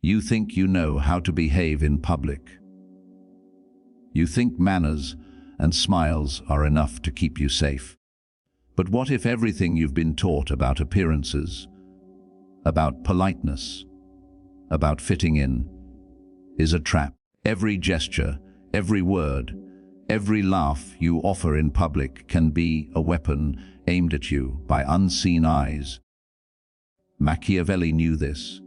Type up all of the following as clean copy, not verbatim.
You think you know how to behave in public. You think manners and smiles are enough to keep you safe. But what if everything you've been taught about appearances, about politeness, about fitting in, is a trap? Every gesture, every word, every laugh you offer in public can be a weapon aimed at you by unseen eyes. Machiavelli knew this.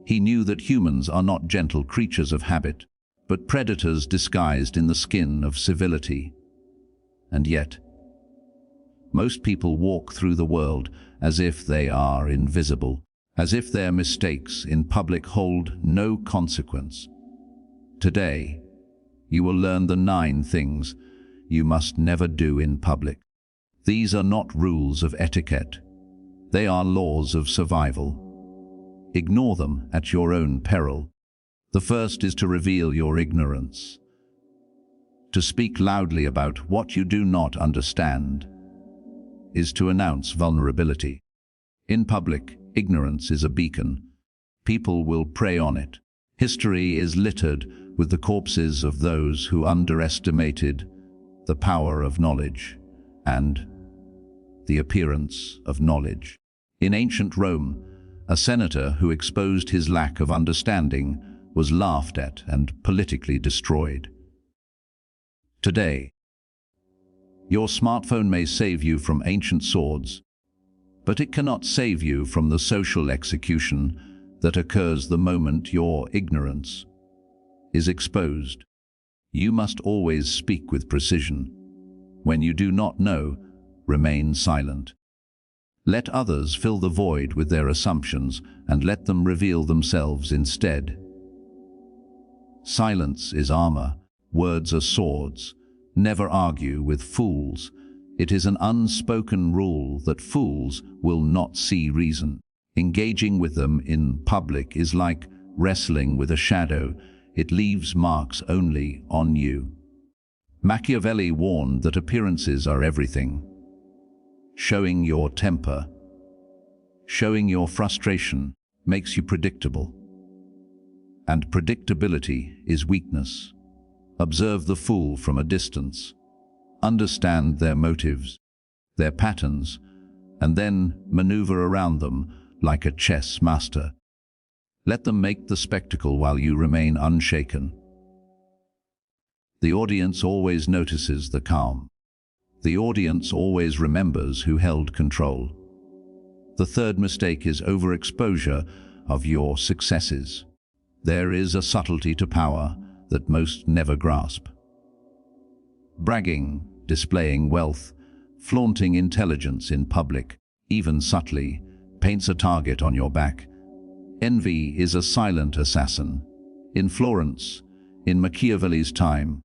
He knew that humans are not gentle creatures of habit, but predators disguised in the skin of civility. And yet, most people walk through the world as if they are invisible, as if their mistakes in public hold no consequence. Today, you will learn the 9 things you must never do in public. These are not rules of etiquette. They are laws of survival. Ignore them at your own peril. The first is to reveal your ignorance. To speak loudly about what you do not understand is to announce vulnerability. In public, ignorance is a beacon. People will prey on it. History is littered with the corpses of those who underestimated the power of knowledge and the appearance of knowledge. In ancient Rome, a senator who exposed his lack of understanding was laughed at and politically destroyed. Today, your smartphone may save you from ancient swords, but it cannot save you from the social execution that occurs the moment your ignorance is exposed. You must always speak with precision. When you do not know, remain silent. Let others fill the void with their assumptions and let them reveal themselves instead. Silence is armor, words are swords. Never argue with fools. It is an unspoken rule that fools will not see reason. Engaging with them in public is like wrestling with a shadow. It leaves marks only on you. Machiavelli warned that appearances are everything. Showing your temper, showing your frustration makes you predictable. And predictability is weakness. Observe the fool from a distance. Understand their motives, their patterns, and then maneuver around them like a chess master. Let them make the spectacle while you remain unshaken. The audience always notices the calm. The audience always remembers who held control. The third mistake is overexposure of your successes. There is a subtlety to power that most never grasp. Bragging, displaying wealth, flaunting intelligence in public, even subtly, paints a target on your back. Envy is a silent assassin. In Florence, in Machiavelli's time,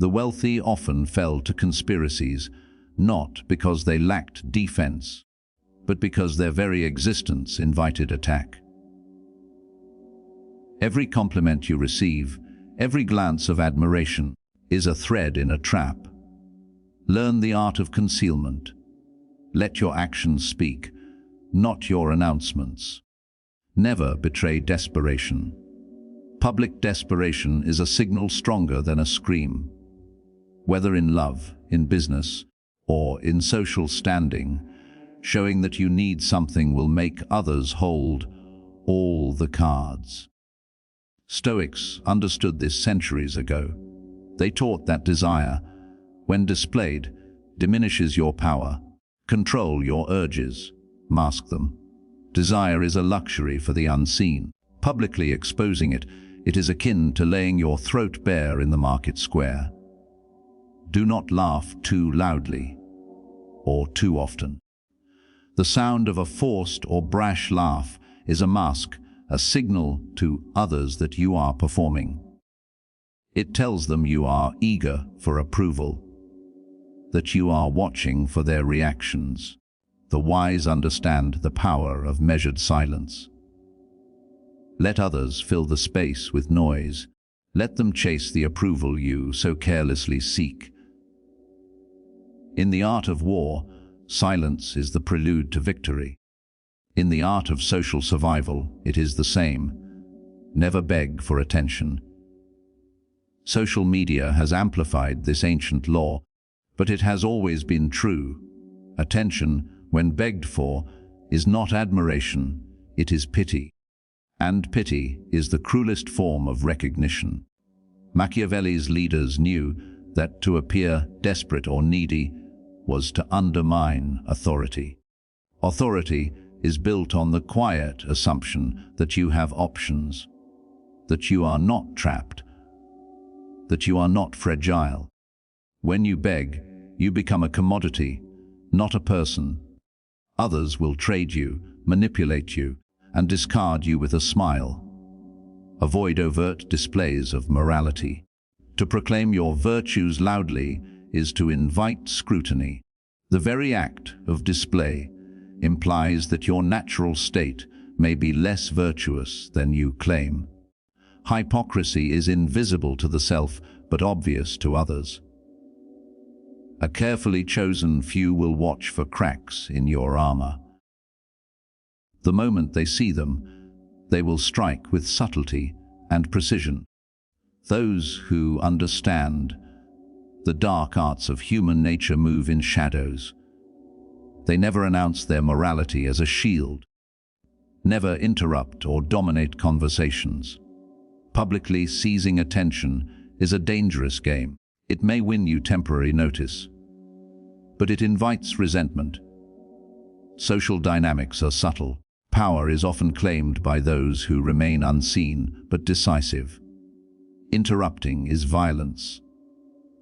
the wealthy often fell to conspiracies, not because they lacked defense, but because their very existence invited attack. Every compliment you receive, every glance of admiration, is a thread in a trap. Learn the art of concealment. Let your actions speak, not your announcements. Never betray desperation. Public desperation is a signal stronger than a scream. Whether in love, in business, or in social standing, showing that you need something will make others hold all the cards. Stoics understood this centuries ago. They taught that desire, when displayed, diminishes your power. Control your urges, mask them. Desire is a luxury for the unseen. Publicly exposing it, it is akin to laying your throat bare in the market square. Do not laugh too loudly or too often. The sound of a forced or brash laugh is a mask, a signal to others that you are performing. It tells them you are eager for approval, that you are watching for their reactions. The wise understand the power of measured silence. Let others fill the space with noise. Let them chase the approval you so carelessly seek. In the art of war, silence is the prelude to victory. In the art of social survival, it is the same. Never beg for attention. Social media has amplified this ancient law, but it has always been true. Attention, when begged for, is not admiration, it is pity. And pity is the cruelest form of recognition. Machiavelli's leaders knew that to appear desperate or needy was to undermine authority. Authority is built on the quiet assumption that you have options, that you are not trapped, that you are not fragile. When you beg, you become a commodity, not a person. Others will trade you, manipulate you, and discard you with a smile. Avoid overt displays of morality. To proclaim your virtues loudly is to invite scrutiny. The very act of display implies that your natural state may be less virtuous than you claim. Hypocrisy is invisible to the self, but obvious to others. A carefully chosen few will watch for cracks in your armor. The moment they see them, they will strike with subtlety and precision. Those who understand the dark arts of human nature move in shadows. They never announce their morality as a shield, never interrupt or dominate conversations. Publicly seizing attention is a dangerous game. It may win you temporary notice, but it invites resentment. Social dynamics are subtle. Power is often claimed by those who remain unseen but decisive. Interrupting is violence.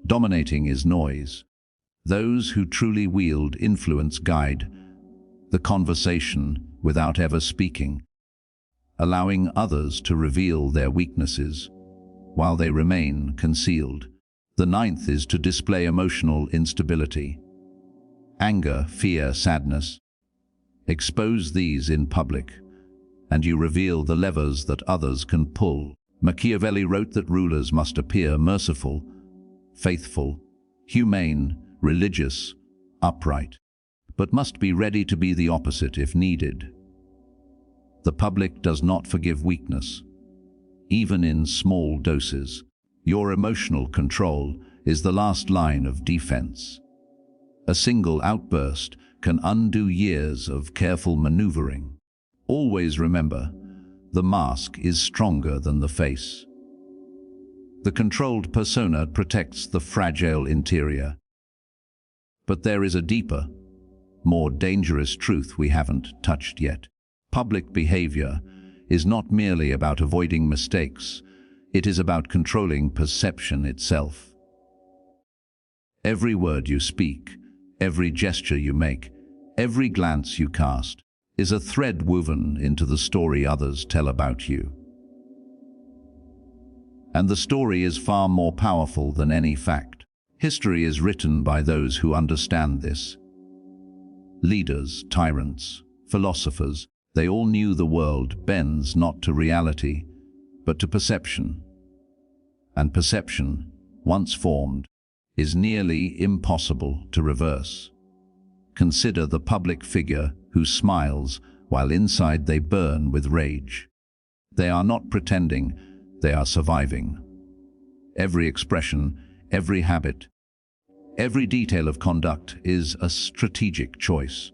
Dominating is noise. Those who truly wield influence guide the conversation without ever speaking, allowing others to reveal their weaknesses while they remain concealed. The ninth is to display emotional instability. Anger, fear, sadness. Expose these in public, and you reveal the levers that others can pull. Machiavelli wrote that rulers must appear merciful, faithful, humane, religious, upright, but must be ready to be the opposite if needed. The public does not forgive weakness, even in small doses. Your emotional control is the last line of defense. A single outburst can undo years of careful maneuvering. Always remember, the mask is stronger than the face. The controlled persona protects the fragile interior. But there is a deeper, more dangerous truth we haven't touched yet. Public behavior is not merely about avoiding mistakes, it is about controlling perception itself. Every word you speak, every gesture you make, every glance you cast is a thread woven into the story others tell about you. And the story is far more powerful than any fact. History is written by those who understand this. Leaders, tyrants, philosophers, they all knew the world bends not to reality, but to perception. And perception, once formed, is nearly impossible to reverse. Consider the public figure who smiles while inside they burn with rage. They are not pretending, they are surviving. Every expression, every habit, every detail of conduct is a strategic choice.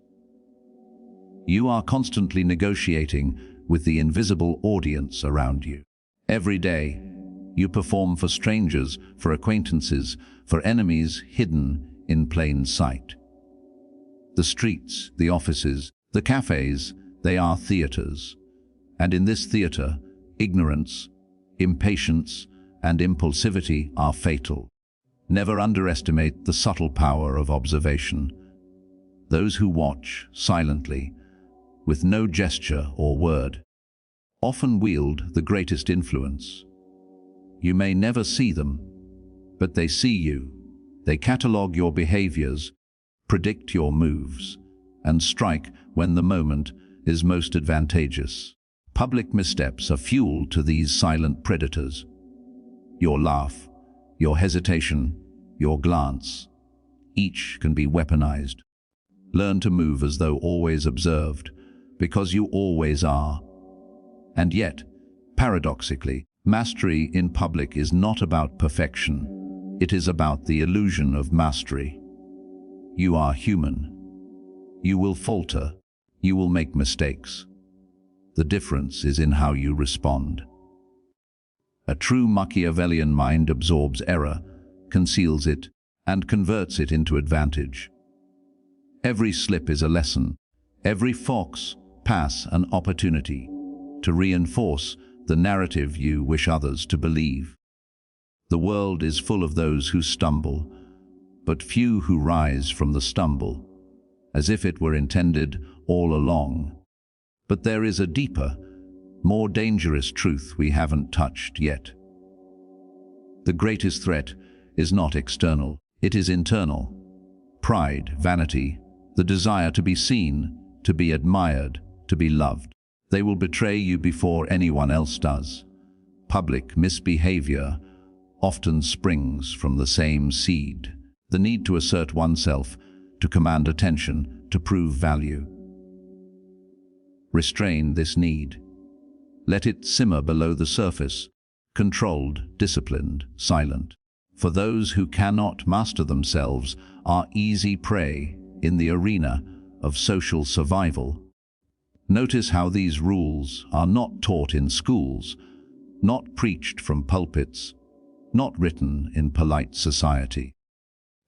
You are constantly negotiating with the invisible audience around you. Every day, you perform for strangers, for acquaintances, for enemies hidden in plain sight. The streets, the offices, the cafes, they are theaters. And in this theater, ignorance, impatience, and impulsivity are fatal. Never underestimate the subtle power of observation. Those who watch silently, with no gesture or word, often wield the greatest influence. You may never see them, but they see you. They catalogue your behaviors, predict your moves, and strike when the moment is most advantageous. Public missteps are fuel to these silent predators. Your laugh, your hesitation, your glance, each can be weaponized. Learn to move as though always observed, because you always are. And yet, Paradoxically, mastery in public is not about perfection. It is about the illusion of mastery. You are human. You will falter. You will make mistakes. The difference is in how you respond. A true Machiavellian mind absorbs error, conceals it, and converts it into advantage. Every slip is a lesson. Every fox pass an opportunity to reinforce the narrative you wish others to believe. The world is full of those who stumble, but few who rise from the stumble, as if it were intended all along. But there is a deeper, more dangerous truth we haven't touched yet. The greatest threat is not external, it is internal. Pride, vanity, the desire to be seen, to be admired, to be loved. They will betray you before anyone else does. Public misbehavior often springs from the same seed, the need to assert oneself, to command attention, to prove value. Restrain this need. Let it simmer below the surface, controlled, disciplined, silent. For those who cannot master themselves are easy prey in the arena of social survival. Notice how these rules are not taught in schools, not preached from pulpits, not written in polite society.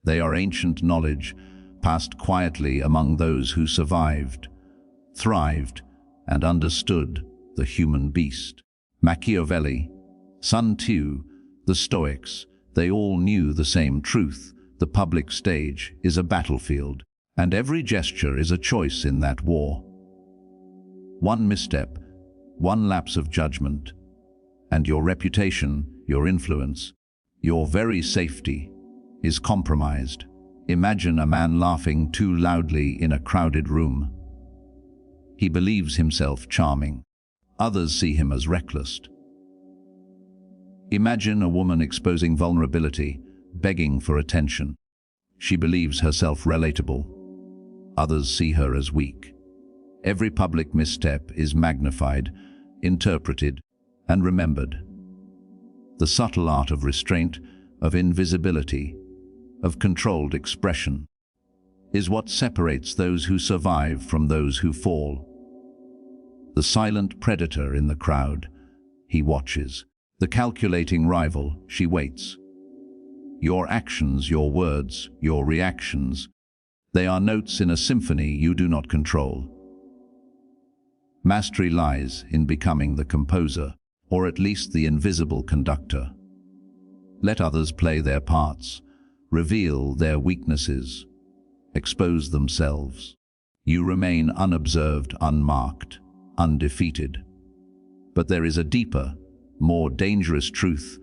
They are ancient knowledge passed quietly among those who survived, thrived, and understood the human beast. Machiavelli, Sun Tzu, the Stoics, they all knew the same truth. The public stage is a battlefield, and every gesture is a choice in that war. One misstep, one lapse of judgment, and your reputation, your influence, your very safety is compromised. Imagine a man laughing too loudly in a crowded room. He believes himself charming. Others see him as reckless. Imagine a woman exposing vulnerability, begging for attention. She believes herself relatable. Others see her as weak. Every public misstep is magnified, interpreted, and remembered. The subtle art of restraint, of invisibility, of controlled expression, is what separates those who survive from those who fall. The silent predator in the crowd, he watches. The calculating rival, she waits. Your actions, your words, your reactions, they are notes in a symphony you do not control. Mastery lies in becoming the composer, or at least the invisible conductor. Let others play their parts, reveal their weaknesses, expose themselves. You remain unobserved, unmarked, undefeated. But there is a deeper, more dangerous truth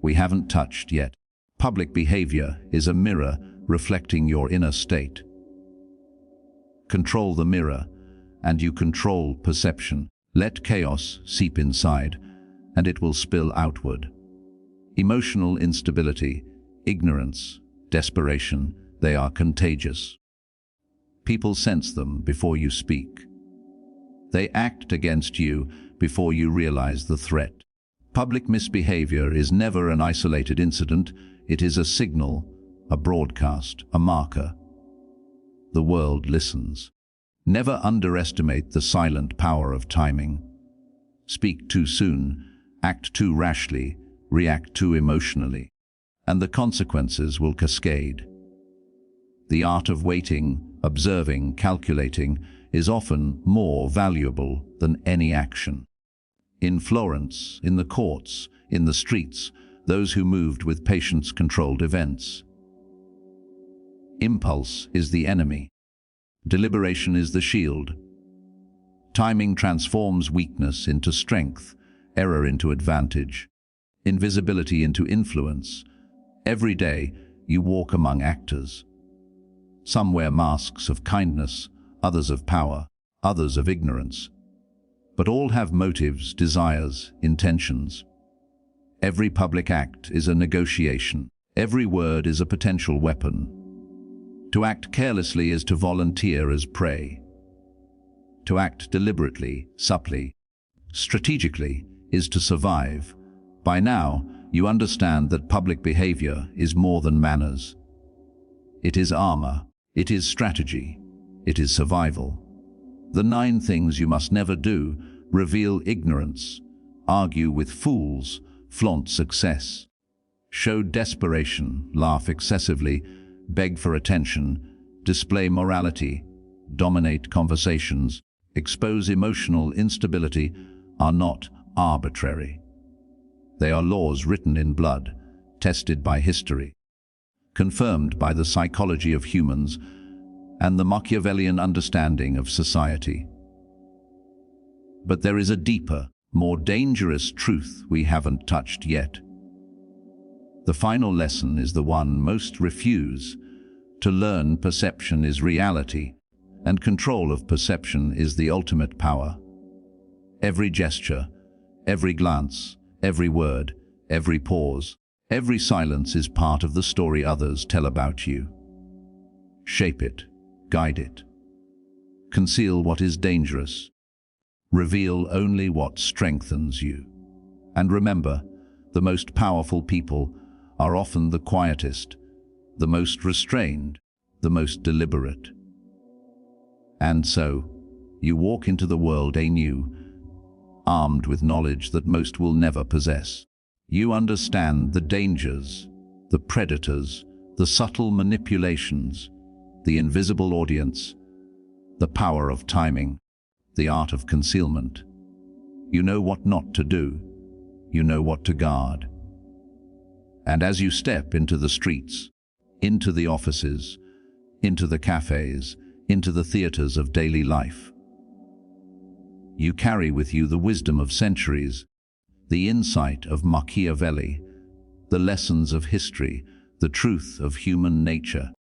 we haven't touched yet. Public behavior is a mirror reflecting your inner state. Control the mirror, and you control perception. Let chaos seep inside, and it will spill outward. Emotional instability, ignorance, desperation, they are contagious. People sense them before you speak. They act against you before you realize the threat. Public misbehavior is never an isolated incident. It is a signal, a broadcast, a marker. The world listens. Never underestimate the silent power of timing. Speak too soon, act too rashly, react too emotionally, and the consequences will cascade. The art of waiting, observing, calculating is often more valuable than any action. In Florence, in the courts, in the streets, those who moved with patience controlled events. Impulse is the enemy. Deliberation is the shield. Timing transforms weakness into strength, error into advantage, invisibility into influence. Every day, you walk among actors. Some wear masks of kindness, others of power, others of ignorance. But all have motives, desires, intentions. Every public act is a negotiation. Every word is a potential weapon. To act carelessly is to volunteer as prey. To act deliberately, subtly, strategically, is to survive. By now, you understand that public behavior is more than manners. It is armor, it is strategy, it is survival. The 9 things you must never do: reveal ignorance, argue with fools, flaunt success, show desperation, laugh excessively, beg for attention, display morality, dominate conversations, expose emotional instability are not arbitrary. They are laws written in blood, tested by history, confirmed by the psychology of humans and the Machiavellian understanding of society. But there is a deeper, more dangerous truth we haven't touched yet. The final lesson is the one most refuse to learn. Perception is reality, and control of perception is the ultimate power. Every gesture, every glance, every word, every pause, every silence is part of the story others tell about you. Shape it, guide it. Conceal what is dangerous. Reveal only what strengthens you. And remember, the most powerful people are often the quietest, the most restrained, the most deliberate. And so, you walk into the world anew, armed with knowledge that most will never possess. You understand the dangers, the predators, the subtle manipulations, the invisible audience, the power of timing, the art of concealment. You know what not to do. You know what to guard. And as you step into the streets, into the offices, into the cafes, into the theaters of daily life, you carry with you the wisdom of centuries, the insight of Machiavelli, the lessons of history, the truth of human nature.